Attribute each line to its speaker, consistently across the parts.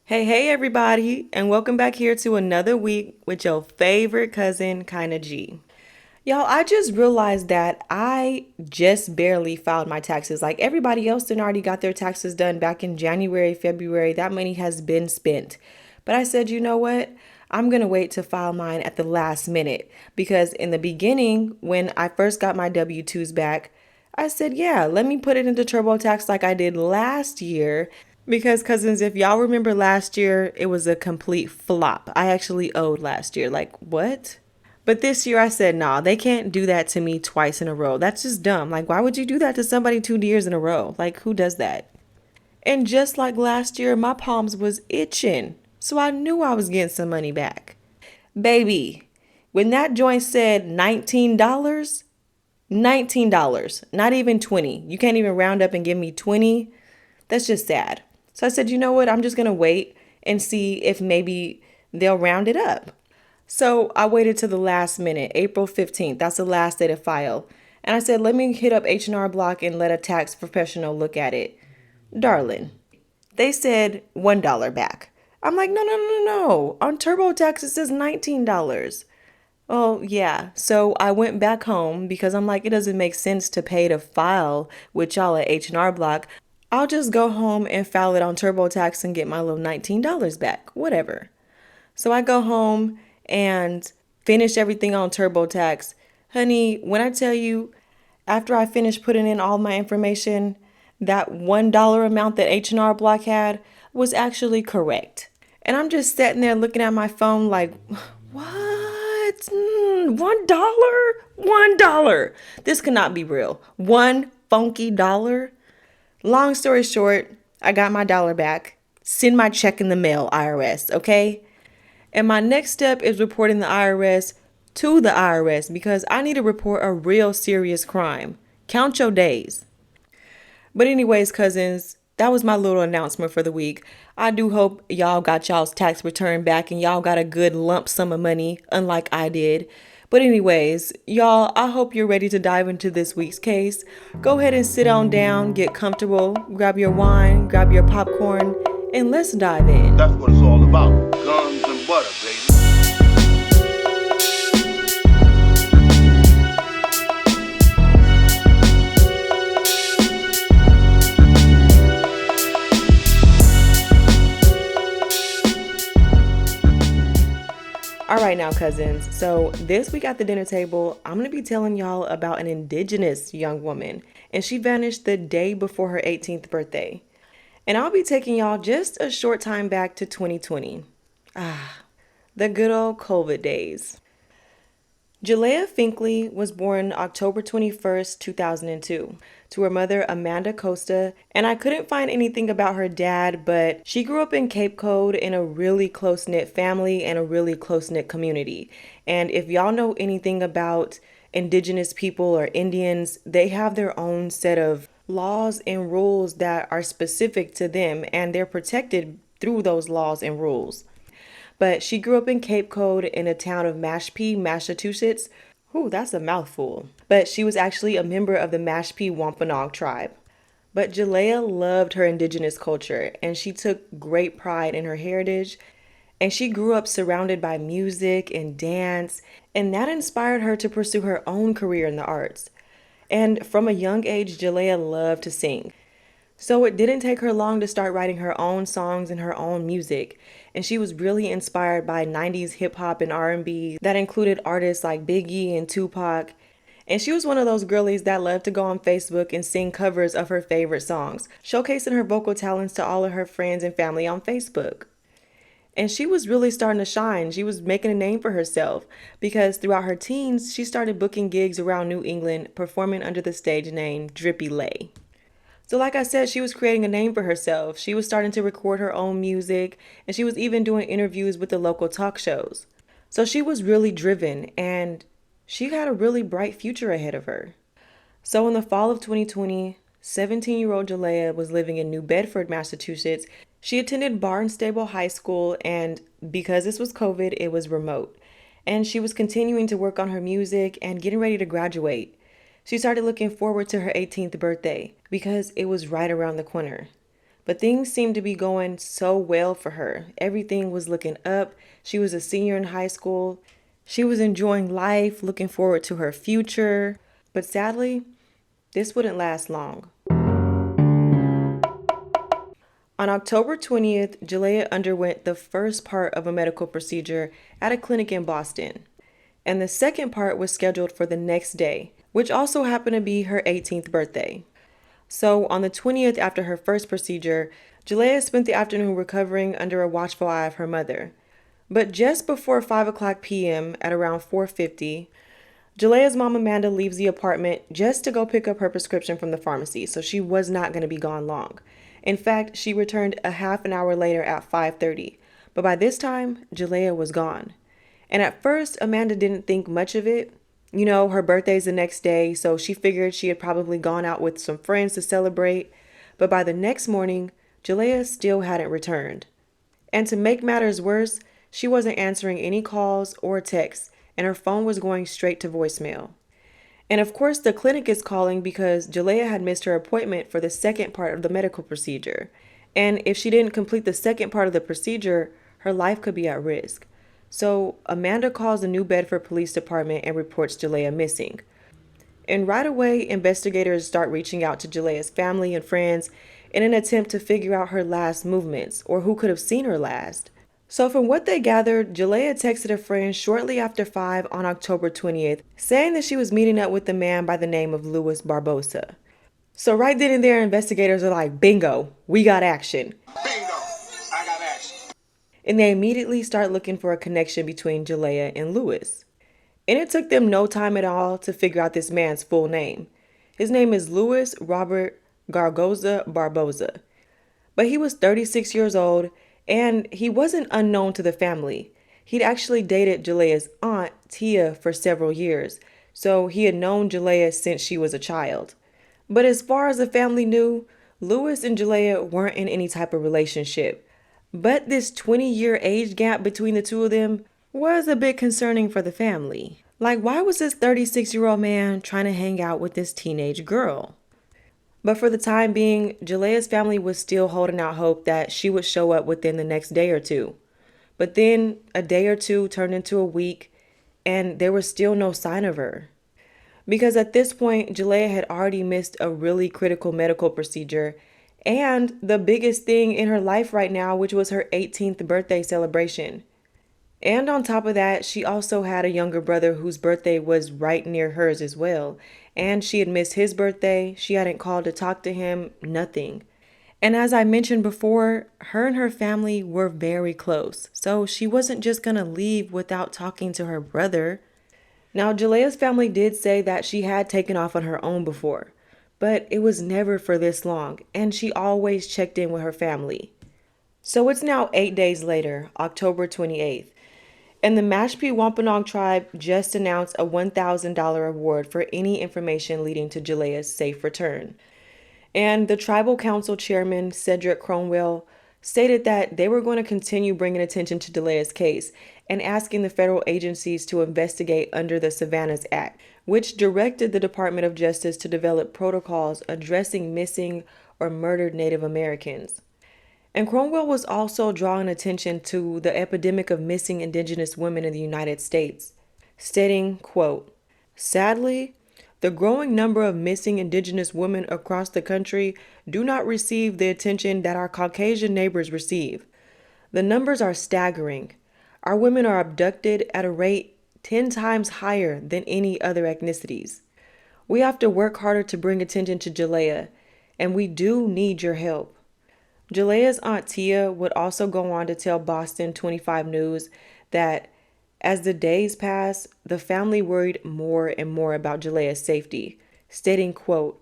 Speaker 1: Hey, everybody, and welcome back here to another week with your favorite cousin, Kinda G. Y'all, I just realized that I just barely filed my taxes. Like everybody else done already got their taxes done back in January, February. That money has been spent. But I said, you know what? I'm going to wait to file mine at the last minute because in the beginning, when I first got my W-2s back, I said, yeah, let me put it into TurboTax like I did last year. Because, cousins, if y'all remember last year, it was a complete flop. I actually owed last year. Like, what? But this year I said, nah, they can't do that to me twice in a row. That's just dumb. Like, why would you do that to somebody 2 years in a row? Like, who does that? And just like last year, my palms was itching. So I knew I was getting some money back. Baby, when that joint said $19, $19, not even 20. You can't even round up and give me 20. That's just sad. So I said, you know what? I'm just going to wait and see if maybe they'll round it up. So I waited to the last minute, April 15th. That's the last day to file. And I said, let me hit up H&R Block and let a tax professional look at it. Darling, they said $1 back. I'm like, no. On TurboTax, it says $19. Oh, yeah. So I went back home because I'm like, it doesn't make sense to pay to file with y'all at H&R Block. I'll just go home and file it on TurboTax and get my little $19 back. Whatever. So I go home and finish everything on TurboTax. Honey, when I tell you, after I finished putting in all my information, that $1 amount that H&R Block had was actually correct. And I'm just sitting there looking at my phone like, what? $1? $1. This cannot be real. One funky dollar? Long story short, I got my dollar back. Send my check in the mail, IRS, okay? And my next step is reporting the IRS to the IRS because I need to report a real serious crime. Count your days. But anyways, cousins, that was my little announcement for the week. I do hope y'all got y'all's tax return back and y'all got a good lump sum of money, unlike I did. But anyways, y'all, I hope you're ready to dive into this week's case. Go ahead and sit on down, get comfortable, grab your wine, grab your popcorn, and let's dive in.
Speaker 2: That's what it's all about. Guns and butter, baby.
Speaker 1: All right now, cousins. So this week at the dinner table, I'm going to be telling y'all about an indigenous young woman, and she vanished the day before her 18th birthday. And I'll be taking y'all just a short time back to 2020. The good old COVID days. Jalajhia Finklea was born October 21st, 2002, to her mother Amanda Costa, and I couldn't find anything about her dad, but she grew up in Cape Cod in a really close-knit family and a really close-knit community. And if y'all know anything about indigenous people or Indians, they have their own set of laws and rules that are specific to them, and they're protected through those laws and rules. But she grew up in Cape Cod in a town of Mashpee, Massachusetts. Ooh, that's a mouthful. But she was actually a member of the Mashpee Wampanoag tribe. But Jalajhia loved her indigenous culture and she took great pride in her heritage. And she grew up surrounded by music and dance, and that inspired her to pursue her own career in the arts. And from a young age, Jalajhia loved to sing. So it didn't take her long to start writing her own songs and her own music. And she was really inspired by 90s hip hop and R&B that included artists like Biggie and Tupac. And she was one of those girlies that loved to go on Facebook and sing covers of her favorite songs, showcasing her vocal talents to all of her friends and family on Facebook. And she was really starting to shine. She was making a name for herself because throughout her teens, she started booking gigs around New England, performing under the stage name Drippy Lay. So like I said, she was creating a name for herself. She was starting to record her own music, and she was even doing interviews with the local talk shows. So she was really driven, and she had a really bright future ahead of her. So in the fall of 2020, 17-year-old Jalajhia was living in New Bedford, Massachusetts. She attended Barnstable High School, and because this was COVID, it was remote. And she was continuing to work on her music and getting ready to graduate. She started looking forward to her 18th birthday because it was right around the corner. But things seemed to be going so well for her. Everything was looking up. She was a senior in high school. She was enjoying life, looking forward to her future. But sadly, this wouldn't last long. On October 20th, Jalajhia underwent the first part of a medical procedure at a clinic in Boston. And the second part was scheduled for the next day, which also happened to be her 18th birthday. So on the 20th, after her first procedure, Jalajhia spent the afternoon recovering under a watchful eye of her mother. But just before 5 o'clock p.m. at around 4:50, Jalajhhia's mom Amanda leaves the apartment just to go pick up her prescription from the pharmacy, so she was not going to be gone long. In fact, she returned a half an hour later at 5:30, but by this time, Jalajhhia was gone. And at first, Amanda didn't think much of it. You know, her birthday's the next day, so she figured she had probably gone out with some friends to celebrate. But by the next morning, Jalajhhia still hadn't returned. And to make matters worse, she wasn't answering any calls or texts, and her phone was going straight to voicemail. And of course, the clinic is calling because Jalajhhia had missed her appointment for the second part of the medical procedure. And if she didn't complete the second part of the procedure, her life could be at risk. So Amanda calls the New Bedford Police Department and reports Jalajhhia missing. And right away, investigators start reaching out to Jalajhhia's family and friends in an attempt to figure out her last movements or who could have seen her last. So from what they gathered, Jalajhhia texted a friend shortly after 5 on October 20th, saying that she was meeting up with a man by the name of Louis Barbosa. So right then and there, investigators are like, bingo, we got action.
Speaker 2: Bingo! I got action.
Speaker 1: And they immediately start looking for a connection between Jalajhhia and Louis. And it took them no time at all to figure out this man's full name. His name is Louis Robert Gargoza Barbosa. But he was 36 years old, and he wasn't unknown to the family. He'd actually dated Jalajhhia's aunt, Tia, for several years, so he had known Jalajhhia since she was a child. But as far as the family knew, Louis and Jalajhhia weren't in any type of relationship. But this 20-year age gap between the two of them was a bit concerning for the family. Like, why was this 36-year-old man trying to hang out with this teenage girl? But for the time being, Jalajhhia's family was still holding out hope that she would show up within the next day or two. But then a day or two turned into a week, and there was still no sign of her. Because at this point, Jalajhhia had already missed a really critical medical procedure and the biggest thing in her life right now, which was her 18th birthday celebration. And on top of that, she also had a younger brother whose birthday was right near hers as well. And she had missed his birthday. She hadn't called to talk to him, nothing. And as I mentioned before, her and her family were very close. So she wasn't just going to leave without talking to her brother. Now, Jalajhhia's family did say that she had taken off on her own before, but it was never for this long, and she always checked in with her family. So it's now 8 days later, October 28th, and the Mashpee Wampanoag tribe just announced a $1,000 award for any information leading to Jalajhhia's safe return. And the tribal council chairman, Cedric Cromwell, stated that they were going to continue bringing attention to Jalajhhia's case and asking the federal agencies to investigate under the Savannahs Act, which directed the Department of Justice to develop protocols addressing missing or murdered Native Americans. And Cromwell was also drawing attention to the epidemic of missing Indigenous women in the United States, stating, quote, "Sadly, the growing number of missing Indigenous women across the country do not receive the attention that our Caucasian neighbors receive. The numbers are staggering. Our women are abducted at a rate 10 times higher than any other ethnicities. We have to work harder to bring attention to Jalajhhia, and we do need your help." Jalajhhia's aunt Tia would also go on to tell Boston 25 News that as the days passed, the family worried more and more about Jalajhhia's safety, stating, quote,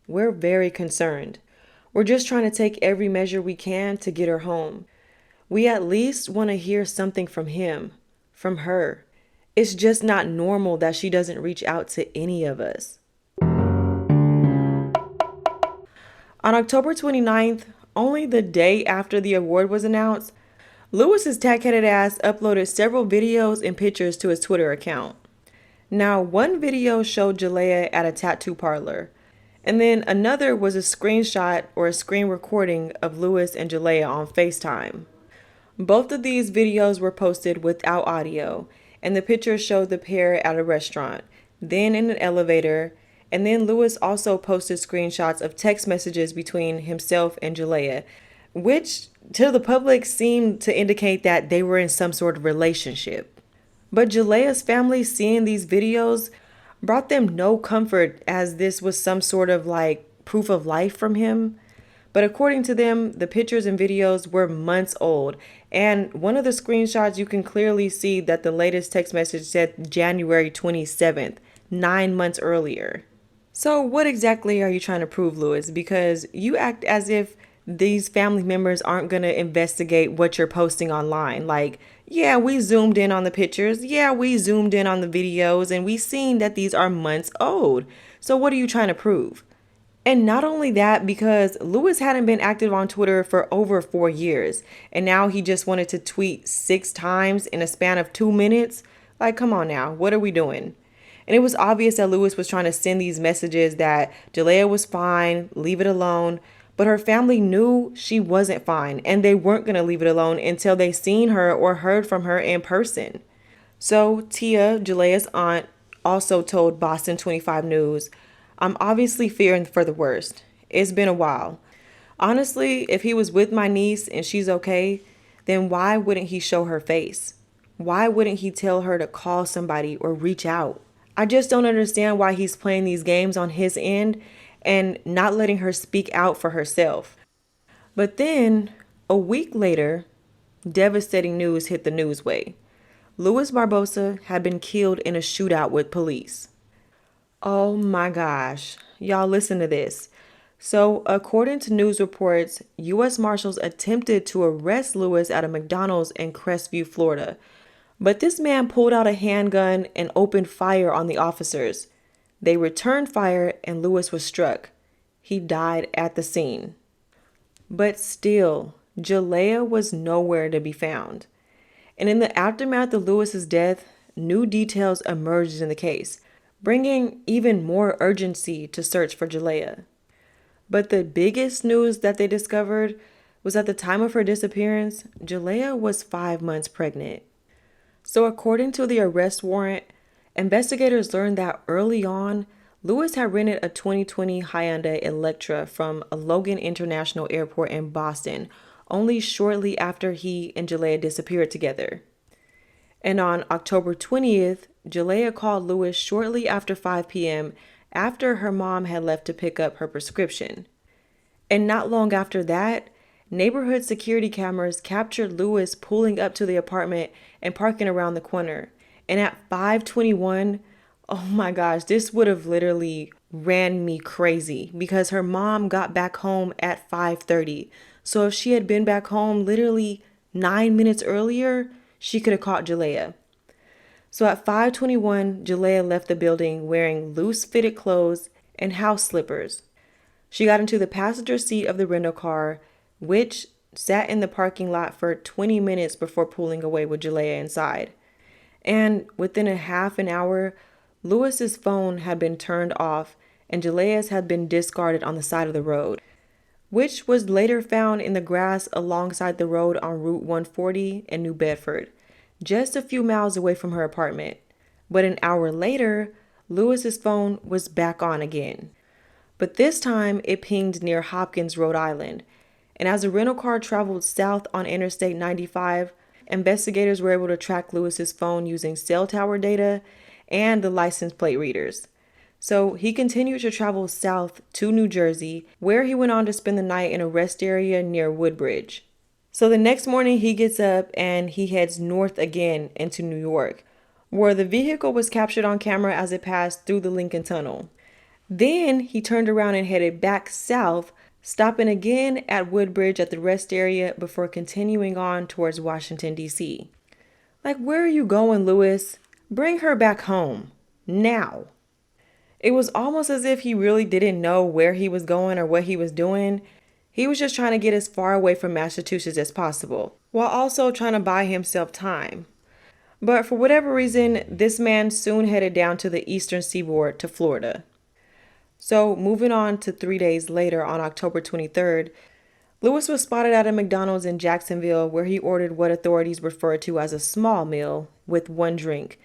Speaker 1: "We're very concerned. We're just trying to take every measure we can to get her home. We at least want to hear something from him, from her. It's just not normal that she doesn't reach out to any of us." On October 29th, only the day after the award was announced, Lewis's tack-headed ass uploaded several videos and pictures to his Twitter account. Now, one video showed Jalajhhia at a tattoo parlor, And then another was a screenshot or a screen recording of Lewis and Jalajhia on FaceTime. Both of these videos were posted without audio, and the pictures showed the pair at a restaurant, then in an elevator, and then Lewis also posted screenshots of text messages between himself and Jalajhia, which to the public seemed to indicate that they were in some sort of relationship. But Jalajhia's family seeing these videos brought them no comfort as this was some sort of like proof of life from him. But according to them, the pictures and videos were months old. And one of the screenshots, you can clearly see that the latest text message said January 27th, 9 months earlier. So, what exactly are you trying to prove, Lewis? Because you act as if these family members aren't going to investigate what you're posting online. Like, yeah, we zoomed in on the pictures. Yeah, we zoomed in on the videos, and we seen that these are months old. So, what are you trying to prove? And not only that, because Lewis hadn't been active on Twitter for over 4 years, and now he just wanted to tweet 6 times in a span of 2 minutes. Like, come on now, what are we doing? And it was obvious that Lewis was trying to send these messages that Jalajhia was fine, leave it alone. But her family knew she wasn't fine, and they weren't going to leave it alone until they seen her or heard from her in person. So Tia, Jalajhyia's aunt, also told Boston 25 News, I'm obviously fearing for the worst. It's been a while. Honestly, if he was with my niece and she's okay, then why wouldn't he show her face? Why wouldn't he tell her to call somebody or reach out? I just don't understand why he's playing these games on his end and not letting her speak out for herself. But then, a week later, devastating news hit the newsway. Luis Barbosa had been killed in a shootout with police. Oh my gosh. Y'all listen to this. So, according to news reports, U.S. Marshals attempted to arrest Lewis at a McDonald's in Crestview, Florida. But this man pulled out a handgun and opened fire on the officers. They returned fire and Lewis was struck. He died at the scene. But still, Jalajhia was nowhere to be found. And in the aftermath of Lewis's death, new details emerged in the case, bringing even more urgency to search for Jalajhia. But the biggest news that they discovered was at the time of her disappearance, Jalajhia was 5 months pregnant. So according to the arrest warrant, investigators learned that early on, Lewis had rented a 2020 Hyundai Elantra from a Logan International Airport in Boston, only shortly after he and Jalajhia disappeared together. And on October 20th, Jalajhia called Lewis shortly after 5 p.m. after her mom had left to pick up her prescription. And not long after that, neighborhood security cameras captured Lewis pulling up to the apartment and parking around the corner. And at 5:21, oh my gosh, this would have literally ran me crazy because her mom got back home at 5:30. So if she had been back home literally 9 minutes earlier, she could have caught Jalajhia. So at 5:21, Jalajhia left the building wearing loose fitted clothes and house slippers. She got into the passenger seat of the rental car, which sat in the parking lot for 20 minutes before pulling away with Jalajhia inside. And within a half an hour, Lewis's phone had been turned off and Jalajhyia's had been discarded on the side of the road, which was later found in the grass alongside the road on Route 140 in New Bedford, just a few miles away from her apartment. But an hour later, Lewis's phone was back on again. But this time it pinged near Hopkins, Rhode Island. And as the rental car traveled south on Interstate 95, investigators were able to track Lewis's phone using cell tower data and the license plate readers. So he continued to travel south to New Jersey, where he went on to spend the night in a rest area near Woodbridge. So the next morning he gets up and he heads north again into New York, where the vehicle was captured on camera as it passed through the Lincoln Tunnel. Then he turned around and headed back south, stopping again at Woodbridge at the rest area before continuing on towards Washington, D.C. Like, where are you going, Lewis? Bring her back home. Now. It was almost as if he really didn't know where he was going or what he was doing. He was just trying to get as far away from Massachusetts as possible, while also trying to buy himself time. But for whatever reason, this man soon headed down to the eastern seaboard to Florida. So, moving on to 3 days later on October 23rd, Lewis was spotted at a McDonald's in Jacksonville where he ordered what authorities refer to as a small meal with one drink.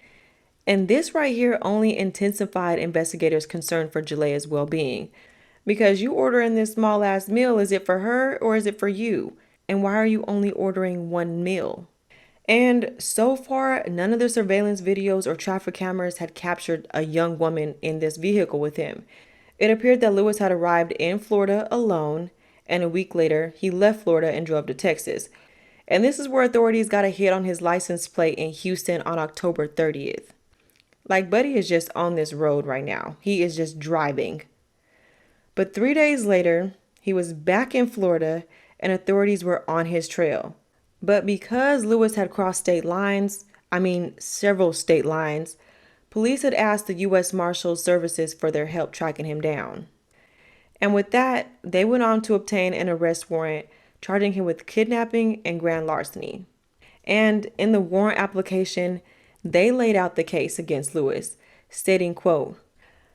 Speaker 1: And this right here only intensified investigators' concern for Jalajhia's well being. Because you ordering this small ass meal, is it for her or is it for you? And why are you only ordering one meal? And so far, none of the surveillance videos or traffic cameras had captured a young woman in this vehicle with him. It appeared that Lewis had arrived in Florida alone, and a week later, he left Florida and drove to Texas. And this is where authorities got a hit on his license plate in Houston on October 30th. Like, Buddy is just on this road right now. He is just driving. But 3 days later, he was back in Florida and authorities were on his trail. But because Lewis had crossed state lines, several state lines, police had asked the U.S. Marshals Services for their help tracking him down. And with that, they went on to obtain an arrest warrant charging him with kidnapping and grand larceny. And in the warrant application, they laid out the case against Lewis, stating, quote,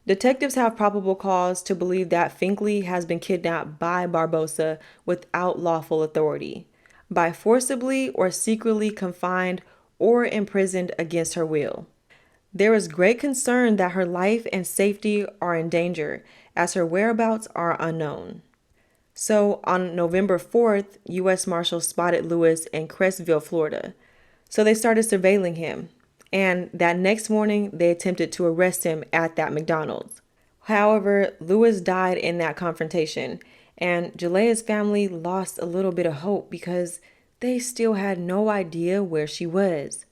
Speaker 1: detectives have probable cause to believe that Finklea has been kidnapped by Barbosa without lawful authority, by forcibly or secretly confined or imprisoned against her will. There is great concern that her life and safety are in danger, as her whereabouts are unknown. So on November 4th, U.S. Marshals spotted Lewis in Crestville, Florida. So they started surveilling him. And that next morning, they attempted to arrest him at that McDonald's. However, Lewis died in that confrontation, and Jalajhia's family lost a little bit of hope because they still had no idea where she was.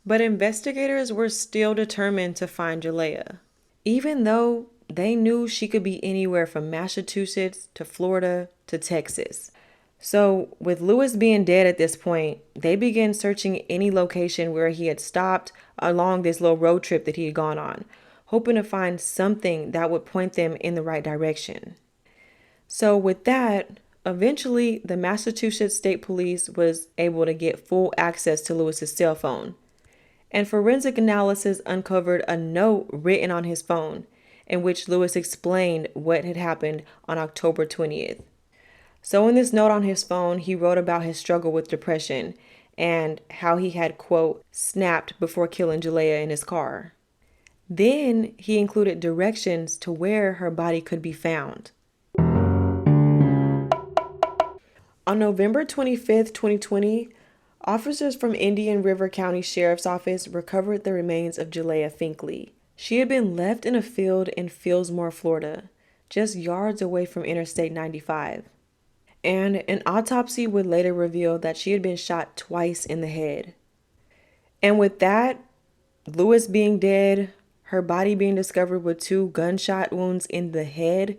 Speaker 1: But investigators were still determined to find Jalajhia, even though they knew she could be anywhere from Massachusetts to Florida to Texas. So, with Lewis being dead at this point, they began searching any location where he had stopped along this little road trip that he had gone on, hoping to find something that would point them in the right direction. So, with that, eventually the Massachusetts State Police was able to get full access to Lewis's cell phone. And forensic analysis uncovered a note written on his phone in which Lewis explained what had happened on October 20th. So in this note on his phone, he wrote about his struggle with depression and how he had, quote, snapped before killing Jalajhia in his car. Then he included directions to where her body could be found. On November 25th, 2020, officers from Indian River County Sheriff's Office recovered the remains of Jalajhia Finklea. She had been left in a field in Fillsmore, Florida, just yards away from Interstate 95. And an autopsy would later reveal that she had been shot twice in the head. And with that, Lewis being dead, her body being discovered with 2 gunshot wounds in the head,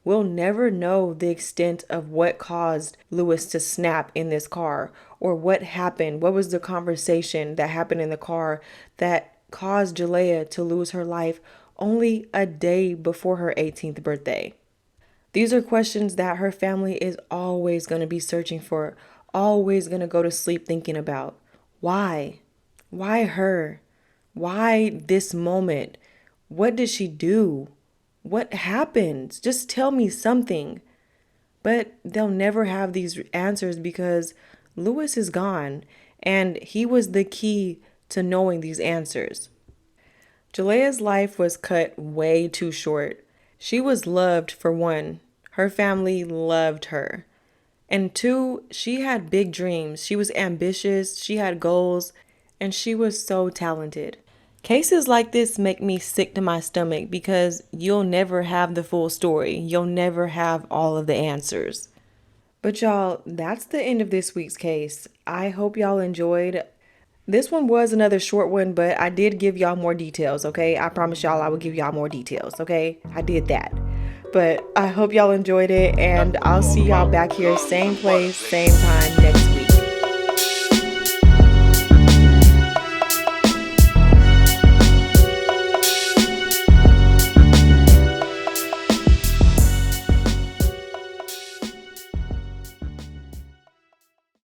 Speaker 1: we'll never know the extent of what caused Lewis to snap in this car, or what happened, what was the conversation that happened in the car that caused Jalajhia to lose her life only a day before her 18th birthday. These are questions that her family is always going to be searching for, always going to go to sleep thinking about. Why? Why her? Why this moment? What did she do? What happened? Just tell me something. But they'll never have these answers because Lewis is gone, and he was the key to knowing these answers. Jalajhhia's life was cut way too short. She was loved, for one. Her family loved her. And 2, she had big dreams. She was ambitious, she had goals, and she was so talented. Cases like this make me sick to my stomach because you'll never have the full story. You'll never have all of the answers. But y'all, that's the end of this week's case. I hope y'all enjoyed. This one was another short one, but I did give y'all more details, okay? I promise y'all I will give y'all more details, okay? I did that. But I hope y'all enjoyed it, and I'll see y'all back here, same place, same time next week.